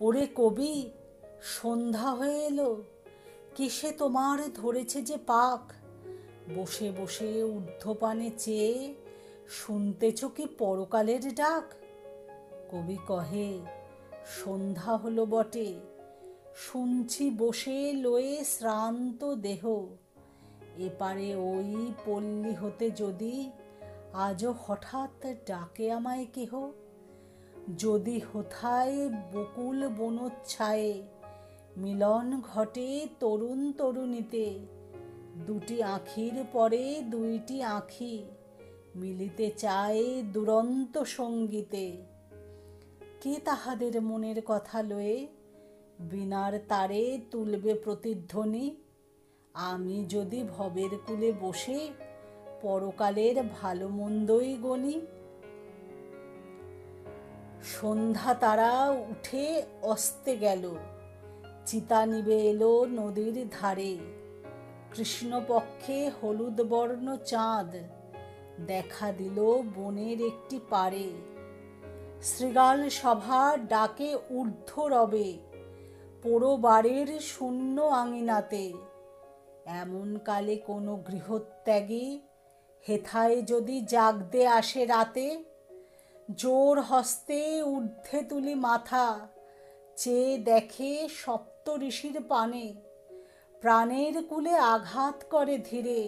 ওরে কবি, সন্ধ্যা হয়ে এলো, কিসে তোমার ধরেছে যে পাক? বসে বসে ঊর্ধ্বপানে চেয়ে শুনতেছ কি পরকালের ডাক? কবি কহে, সন্ধ্যা হলো বটে, শুনছি বসে লয়ে শ্রান্ত দেহ। এপারে ওই পল্লী হতে যদি আজও হঠাৎ ডাকে আমায় কেহ, যদি হোথায় বকুল বনোচ্ছায়ে মিলন ঘটে তরুণ তরুণীতে, দুটি আঁখির পরে দুইটি আঁখি মিলিতে চায় দুরন্ত সঙ্গীতে। কে তাহাদের মনের কথা লয়ে বীণার তারে তুলবে প্রতিধ্বনি? আমি যদি ভবের কূলে বসে পরকালের ভালো মন্দই গণি। সন্ধ্যা তারা উঠে অস্তে গেল, চিতা নিবে এলো নদীর ধারে। কৃষ্ণপক্ষে হলুদ বর্ণ চাঁদ দেখা দিল বনের একটি পারে। শৃগাল সভা ডাকে ঊর্ধ্ব রবে পোড়ো বাড়ির শূন্য আঙিনাতে। এমন কালে কোনো গৃহত্যাগী হেথায় যদি জাগতে আসে রাতে, জোর হস্তে ঊর্ধ্বে তুলি মাথা, চেয়ে দেখে সপ্ত ঋষির পানে। প্রাণের কূলে আঘাত করে ধীরে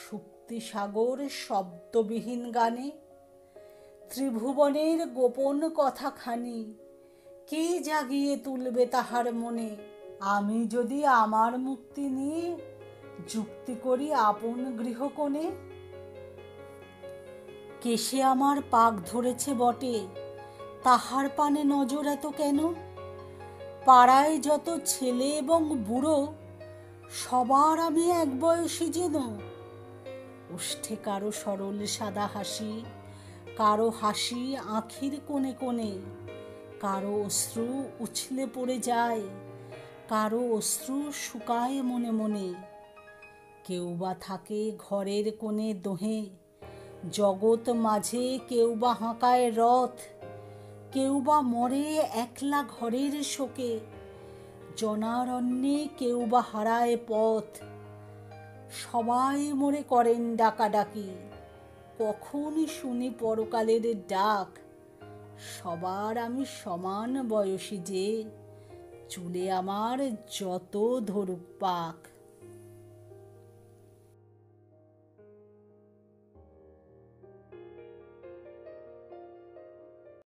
সুপ্তি সাগর শব্দবিহীন গানে। ত্রিভুবনের গোপন কথাখানি কে জাগিয়ে তুলবে তাহার মনে? আমি যদি আমার মুক্তি নিয়ে যুক্তি করি আপন গৃহকোণে। কেশে আমার পাক ধরেছে বটে, তাহার পানে নজর এত কেন? পাড়ায় যত ছেলে এবং বুড়ো সবার আমি এক বয়সী যেন। ওষ্ঠে কারো সরল সাদা হাসি, কারো হাসি আঁখির কোণে কোণে। কারো অশ্রু উছলে পড়ে যায়, কারো অশ্রু শুকায় মনে মনে। কেউ বা থাকে ঘরের কোণে দোহে, জগৎ মাঝে কেউ বা হাঁকায় রথ। কেউ বা মরে একলা ঘরের শোকে, জনারণ্যে কেউ বা হারায় পথ। সবাই মোরে করেন ডাকাডাকি, কখন শুনি পরকালের ডাক? সবার আমি সমান বয়সী যে, চুলে আমার যত ধরুক পাক।